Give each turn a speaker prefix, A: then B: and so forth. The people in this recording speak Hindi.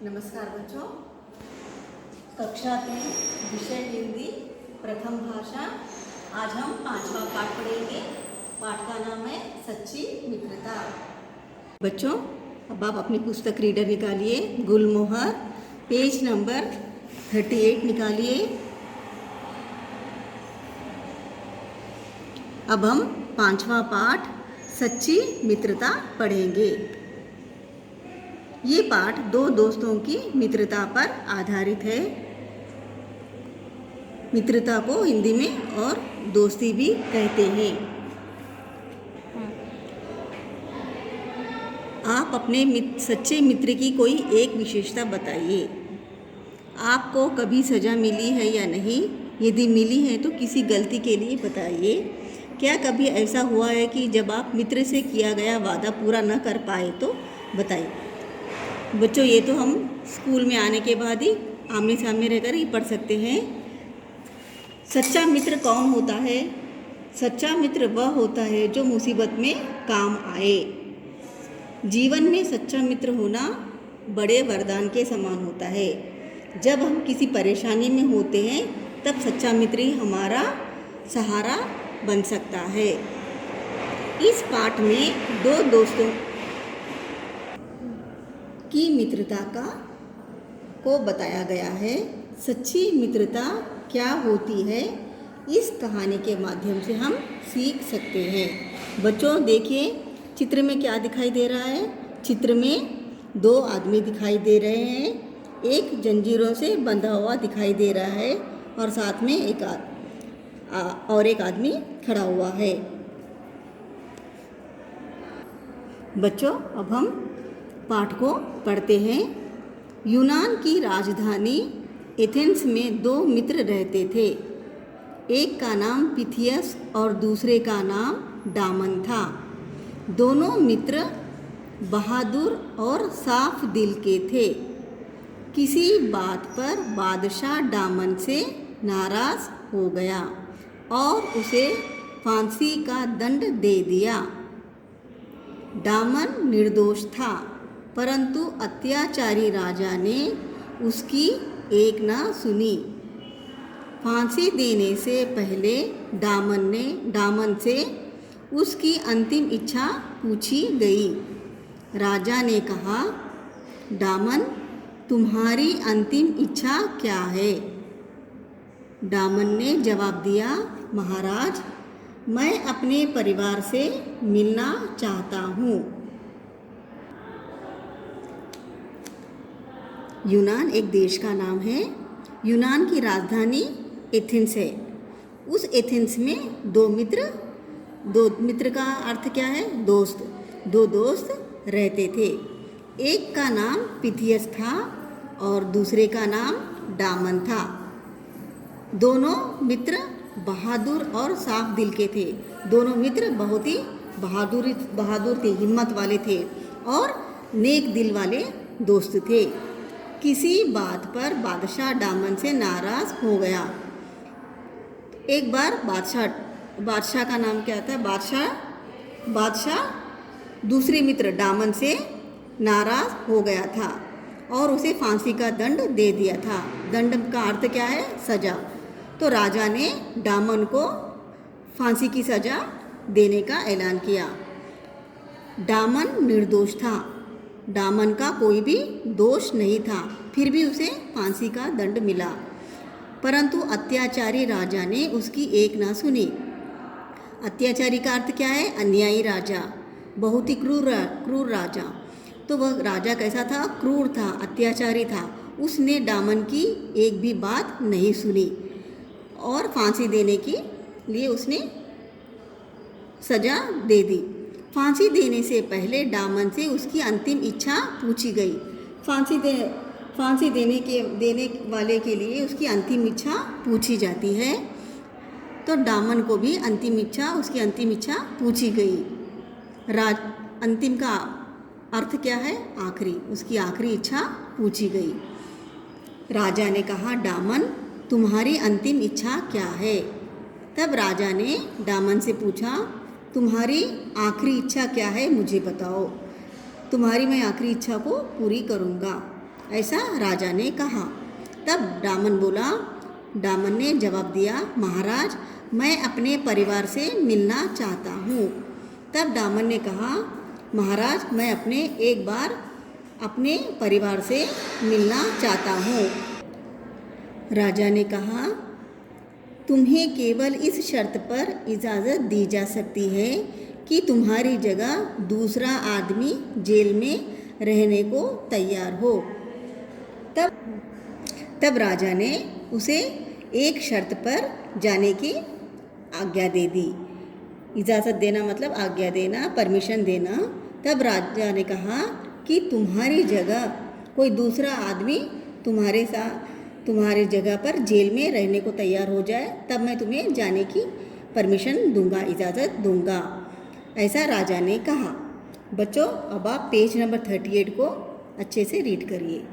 A: नमस्कार बच्चों, कक्षा के विषय हिंदी प्रथम भाषा। आज हम 5वां पाठ पढ़ेंगे। पाठ का नाम है सच्ची मित्रता। बच्चों, अब आप अपनी पुस्तक रीडर निकालिए, गुलमोहर पेज नंबर 38 निकालिए। अब हम 5वां पाठ सच्ची मित्रता पढ़ेंगे। ये पाठ दो दोस्तों की मित्रता पर आधारित है। मित्रता को हिंदी में और दोस्ती भी कहते हैं। आप अपने सच्चे मित्र की कोई एक विशेषता बताइए। आपको कभी सज़ा मिली है या नहीं? यदि मिली है तो किसी गलती के लिए बताइए। क्या कभी ऐसा हुआ है कि जब आप मित्र से किया गया वादा पूरा न कर पाए तो बताइए। बच्चों, ये तो हम स्कूल में आने के बाद ही आमने सामने रहकर ही पढ़ सकते हैं। सच्चा मित्र कौन होता है? सच्चा मित्र वह होता है जो मुसीबत में काम आए। जीवन में सच्चा मित्र होना बड़े वरदान के समान होता है। जब हम किसी परेशानी में होते हैं तब सच्चा मित्र ही हमारा सहारा बन सकता है। इस पाठ में दो दोस्तों की मित्रता को बताया गया है। सच्ची मित्रता क्या होती है, इस कहानी के माध्यम से हम सीख सकते हैं। बच्चों देखिए, चित्र में क्या दिखाई दे रहा है। चित्र में दो आदमी दिखाई दे रहे हैं। एक जंजीरों से बंधा हुआ दिखाई दे रहा है और साथ में एक आदमी खड़ा हुआ है। बच्चों, अब हम पाठ को पढ़ते हैं। यूनान की राजधानी एथेंस में दो मित्र रहते थे। एक का नाम पिथियस और दूसरे का नाम डामन था। दोनों मित्र बहादुर और साफ दिल के थे। किसी बात पर बादशाह डामन से नाराज हो गया और उसे फांसी का दंड दे दिया। डामन निर्दोष था, परंतु अत्याचारी राजा ने उसकी एक ना सुनी। फांसी देने से पहले डामन से उसकी अंतिम इच्छा पूछी गई। राजा ने कहा, डामन, तुम्हारी अंतिम इच्छा क्या है? डामन ने जवाब दिया, महाराज, मैं अपने परिवार से मिलना चाहता हूँ। यूनान एक देश का नाम है। यूनान की राजधानी एथेंस है। उस एथेंस में दो मित्र का अर्थ क्या है? दोस्त। दो दोस्त रहते थे। एक का नाम पिथियस था और दूसरे का नाम डामन था। दोनों मित्र बहादुर और साफ दिल के थे। दोनों मित्र बहुत ही बहादुर थे, हिम्मत वाले थे और नेक दिल वाले दोस्त थे। किसी बात पर बादशाह डामन से नाराज हो गया। एक बार बादशाह का नाम क्या था? बादशाह दूसरे मित्र डामन से नाराज हो गया था और उसे फांसी का दंड दे दिया था। दंड का अर्थ क्या है? सजा। तो राजा ने डामन को फांसी की सजा देने का ऐलान किया। डामन निर्दोष था। डामन का कोई भी दोष नहीं था, फिर भी उसे फांसी का दंड मिला। परंतु अत्याचारी राजा ने उसकी एक ना सुनी। अत्याचारी का अर्थ क्या है? अन्यायी राजा, बहुत ही क्रूर राजा। तो वह राजा कैसा था? क्रूर था, अत्याचारी था। उसने डामन की एक भी बात नहीं सुनी और फांसी देने के लिए उसने सजा दे दी। फांसी देने से पहले डामन से उसकी अंतिम इच्छा पूछी गई। फांसी देने वाले के लिए उसकी अंतिम इच्छा पूछी जाती है। तो डामन को भी उसकी अंतिम इच्छा पूछी गई। अंतिम का अर्थ क्या है? आखिरी। उसकी आखिरी इच्छा पूछी गई। राजा ने कहा, डामन, तुम्हारी अंतिम इच्छा क्या है? तब राजा ने डामन से पूछा, तुम्हारी आखिरी इच्छा क्या है? मुझे बताओ। तुम्हारी मैं आखिरी इच्छा को पूरी करूँगा। ऐसा राजा ने कहा। तब डामन ने जवाब दिया, महाराज मैं अपने परिवार से मिलना चाहता हूँ। तब डामन ने कहा, महाराज मैं एक बार अपने परिवार से मिलना चाहता हूँ। राजा ने कहा, तुम्हें केवल इस शर्त पर इजाज़त दी जा सकती है कि तुम्हारी जगह दूसरा आदमी जेल में रहने को तैयार हो। तब राजा ने उसे एक शर्त पर जाने की आज्ञा दे दी। इजाज़त देना मतलब आज्ञा देना, परमिशन देना। तब राजा ने कहा कि तुम्हारी जगह कोई दूसरा आदमी तुम्हारे जगह पर जेल में रहने को तैयार हो जाए, तब मैं तुम्हें जाने की परमिशन दूंगा, इजाज़त दूंगा, ऐसा राजा ने कहा। बच्चों अब आप पेज नंबर 38 को अच्छे से रीड करिए।